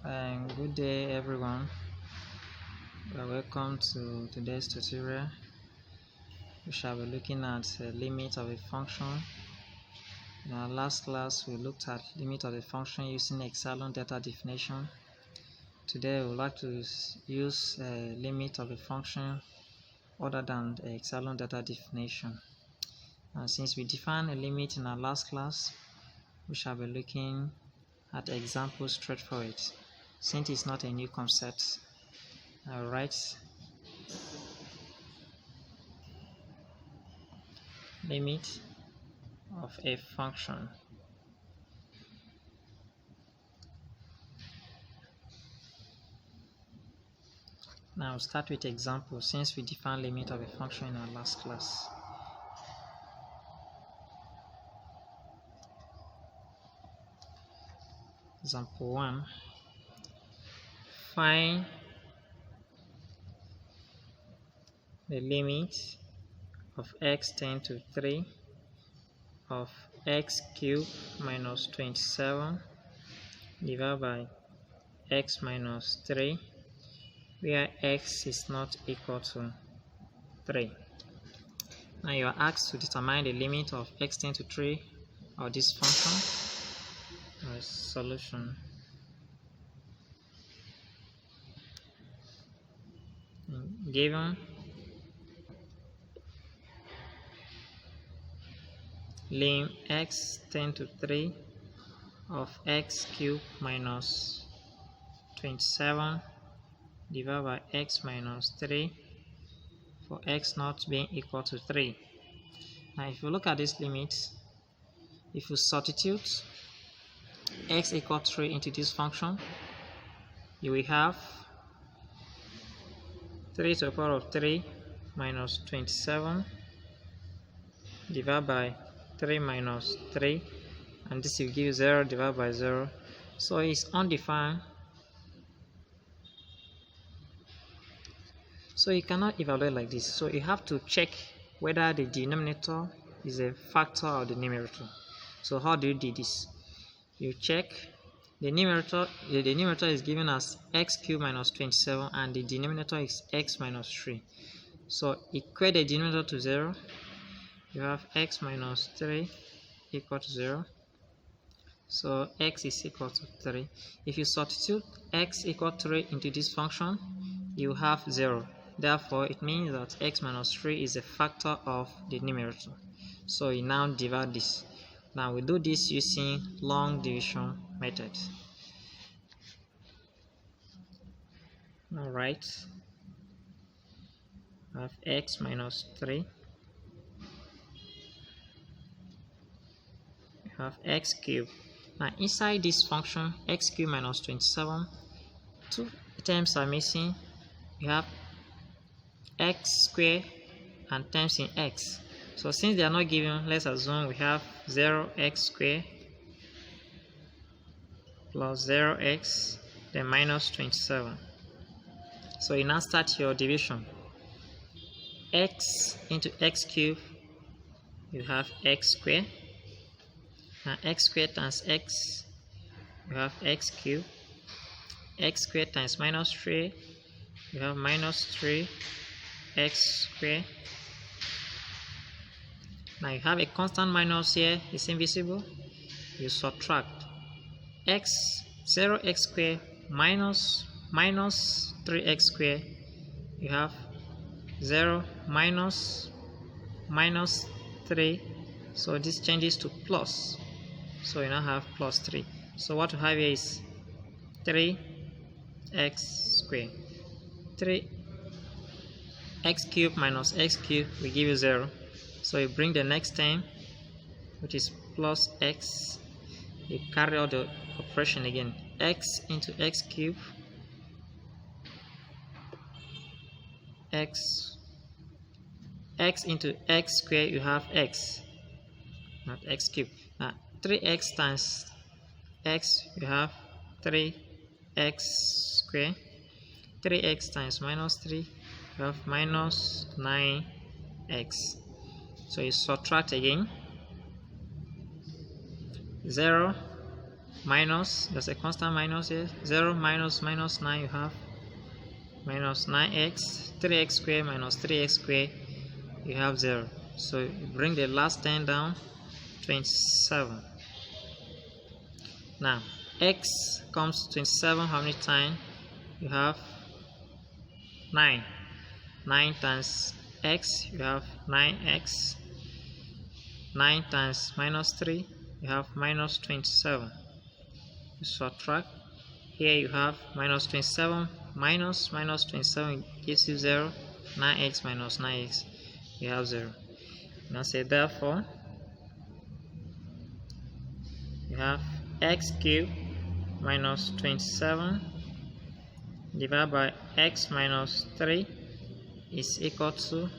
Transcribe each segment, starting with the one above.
Good day everyone. Welcome to today's tutorial. We shall be looking at the limit of a function. In our last class we looked at limit of a function using epsilon delta definition. Today we would like to use a limit of a function other than the epsilon delta definition. And since we defined a limit in our last class, we shall be looking at examples straight for it. Since it's not a new concept, I'll write limit of a function. Now we'll start with example since we defined limit of a function in our last class. Example 1. Find the limit of x tend to 3 of x cubed minus 27 divided by x minus 3 where x is not equal to 3. Now you are asked to determine the limit of x tend to 3 of this function. Solution. Given lim x tend to 3 of x cubed minus 27 divided by x minus 3 for x not being equal to 3. Now if you look at this limit, if you substitute x equal to 3 into this function, you will have 3 to the power of 3 minus 27 divided by 3 minus 3, and this will give you 0 divided by 0. So it's undefined. So you cannot evaluate like this. So you have to check whether the denominator is a factor of the numerator. So how do you do this? You check the numerator. The numerator is given as x cubed minus 27 and the denominator is x minus 3. So equate the denominator to 0. You have x minus 3 equal to 0. So x is equal to 3. If you substitute x equal to 3 into this function, you have 0. Therefore, it means that x minus 3 is a factor of the numerator. So you now divide this. Now we do this using long division method. Alright, I have x minus 3. We have x cubed. Now inside this function, x cubed minus 27, two terms are missing. You have x squared and terms in x. So since they are not given, let's assume we have 0x squared plus 0x then minus 27. So you now start your division. X into x cubed, you have x squared. Now x squared times x, you have x cubed. X squared times minus 3, you have minus 3 x squared. Now you have a constant minus here, it's invisible. You subtract x 0x squared minus 3x squared. You have 0 minus 3. So this changes to plus. So you now have plus 3. So what you have here is 3x squared. 3x cubed minus x cubed will give you 0. So you bring the next term, which is plus x. You carry out the operation again. X into x cubed, x into x squared, you have x, not x cubed. Now 3x times x, you have 3x squared. 3x times minus 3, you have minus 9x. So you subtract again. 0 minus, there's a constant minus here, 0 minus minus 9, you have minus 9x, 3x squared minus 3x squared, you have 0. So you bring the last 10 down, 27. Now x comes to 27 how many times? You have 9. 9 times x, you have 9x. 9 times minus 3, you have minus 27. You subtract. Here you have minus 27 minus 27 gives you 0. 9x minus 9x, you have 0. Now say therefore you have x cubed minus 27 divided by x minus 3 is equal to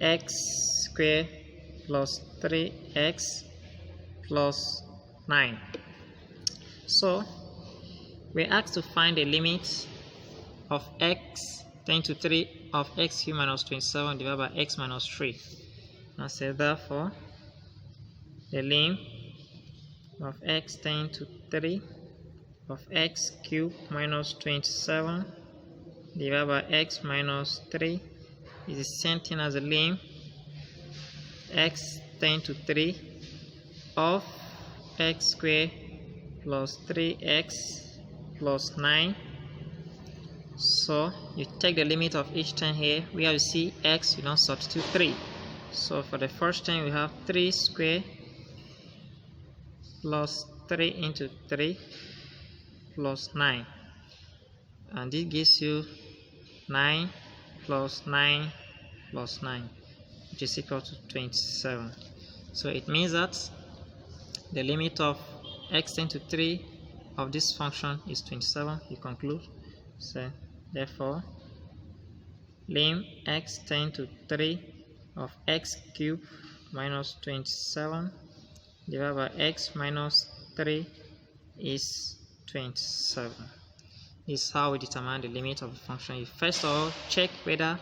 x squared plus 3x plus 9. So we asked to find the limit of x tending to 3 of x cubed minus 27 divided by x minus 3. Now say therefore the limit of x tending to 3 of x cubed minus 27 divided by x minus 3 is the same thing as the limit x tending to 3 of x squared plus 3x plus 9. So you take the limit of each term here. Where you see x, you don't substitute 3. So for the first term we have 3 squared plus 3 into 3 plus 9, and this gives you 9 plus 9 plus 9, which is equal to 27. So it means that the limit of x tending to 3 of this function is 27. You conclude. So therefore lim x tending to 3 of x cubed minus 27 divided by x minus 3 is 27. This is how we determine the limit of the function. You first of all check whether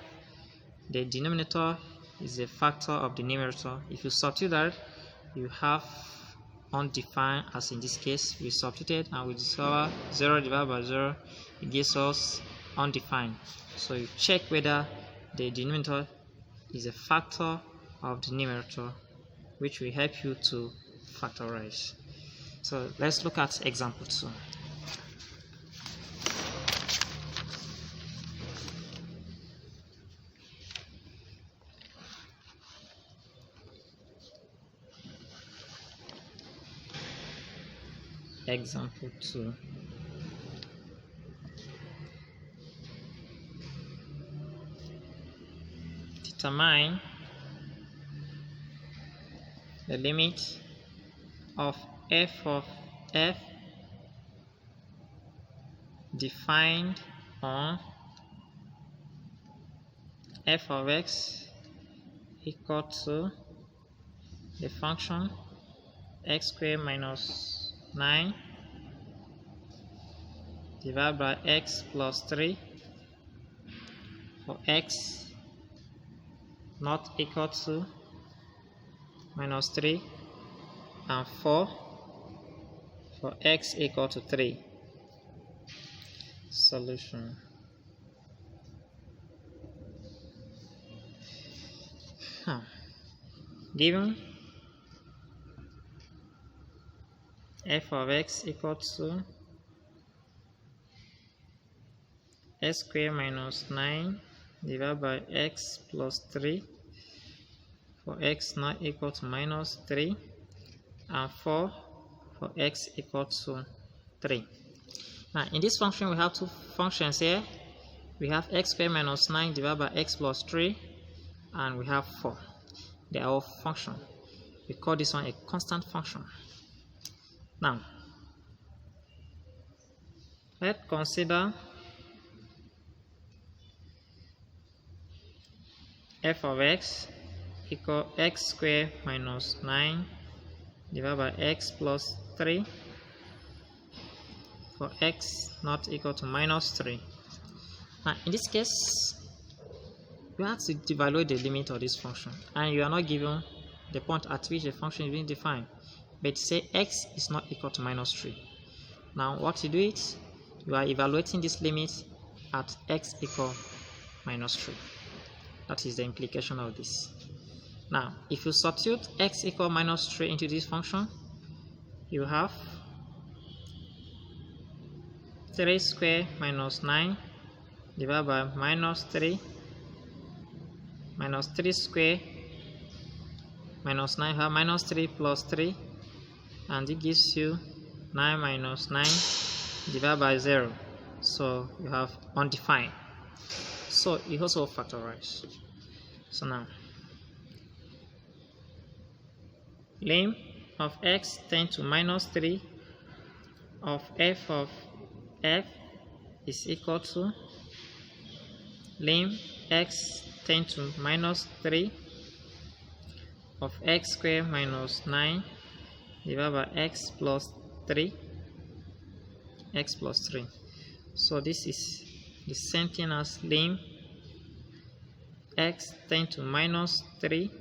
the denominator is a factor of the numerator. If you substitute that, you have undefined, as in this case we substituted and we discover 0 divided by 0, it gives us undefined. So you check whether the denominator is a factor of the numerator, which will help you to factorize. So let's look at example 2. Example 2. Determine the limit of f of f defined on f of x equal to the function x squared minus 9 divided by x plus 3 for x not equal to minus 3 and 4 for x equal to 3. Solution. Given f of x equal to x squared minus 9 divided by x plus 3 for x not equal to minus 3 and 4 for x equal to 3. Now in this function we have two functions here. We have x squared minus 9 divided by x plus 3 and we have 4. They are all function. We call this one a constant function. Now let's consider f of x equal x squared minus 9 divided by x plus 3 for x not equal to minus 3. Now in this case we have to evaluate the limit of this function, and you are not given the point at which the function is being defined. but say x is not equal to minus 3. Now what you do is, you are evaluating this limit at x equal minus 3. That is the implication of this. Now, if you substitute x equal minus 3 into this function, you have 3 squared minus 9 divided by minus 3 squared minus 9, have minus 3 plus 3, and it gives you 9 minus 9 divided by 0. So you have undefined. So you also factorize. So now, lim of x tend to minus 3 of f of f is equal to lim x tend to minus 3 of x squared minus 9 divided by x plus 3. So this is the same thing as lim x tend to minus 3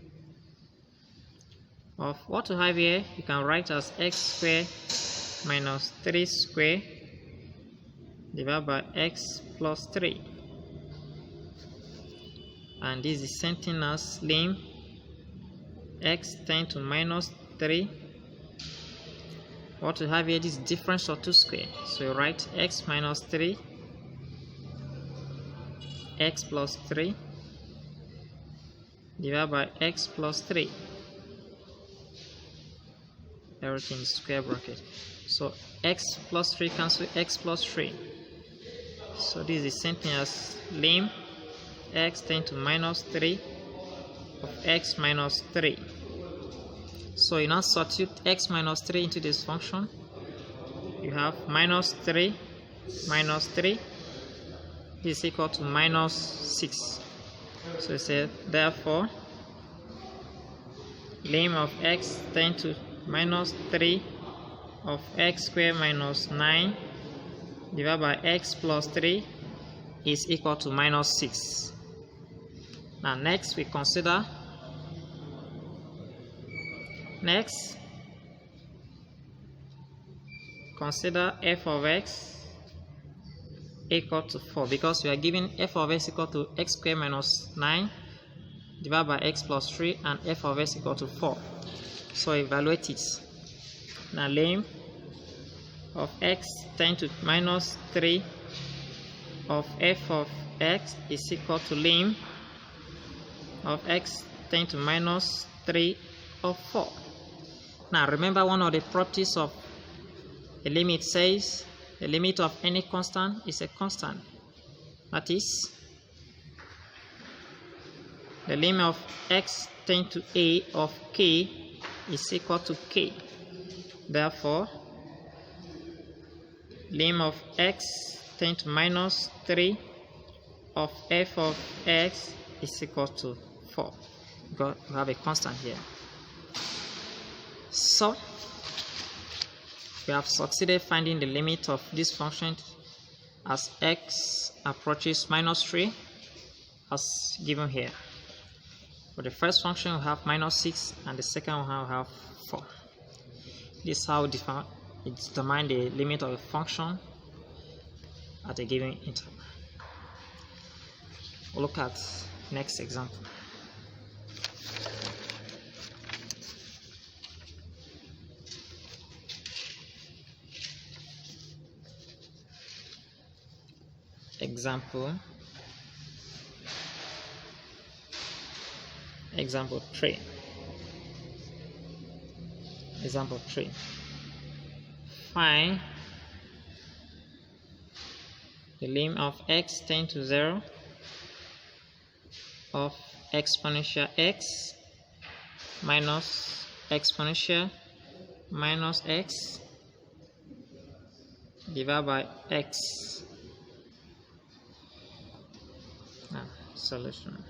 of what we have here. You can write as x squared minus 3 squared divided by x plus 3, and this is the same thing as lim x tend to minus 3. What we have here is difference of 2 squared, so you write x minus 3 x plus 3 divided by x plus 3. Everything is square bracket. So x plus 3 cancel x plus 3. So this is the same thing as lim x tend to minus 3 of x minus 3. So you now substitute x minus 3 into this function. You have minus 3 minus 3 is equal to minus 6. So you say therefore lim of x tend to minus 3 of x squared minus 9 divided by x plus 3 is equal to minus 6. Now next we consider f of x equal to 4, because we are given f of x equal to x squared minus 9 divided by x plus 3 and f of x equal to 4. So evaluate it. Now lim of x tend to minus 3 of f of x is equal to lim of x tend to minus 3 of 4. Now remember, one of the properties of a limit says the limit of any constant is a constant. That is, the limit of x tend to a of k is equal to k. Therefore, lim of x tend to minus 3 of f of x is equal to 4. Because we have a constant here. So we have succeeded finding the limit of this function as x approaches minus 3 as given here. For the first function we have minus 6 and the second one we have 4. This is how it determines the limit of a function at a given interval. We'll look at next example. Example 3. Example 3. Find the limit of x tend to 0 of exponential x minus exponential minus x divided by x. Now, solution.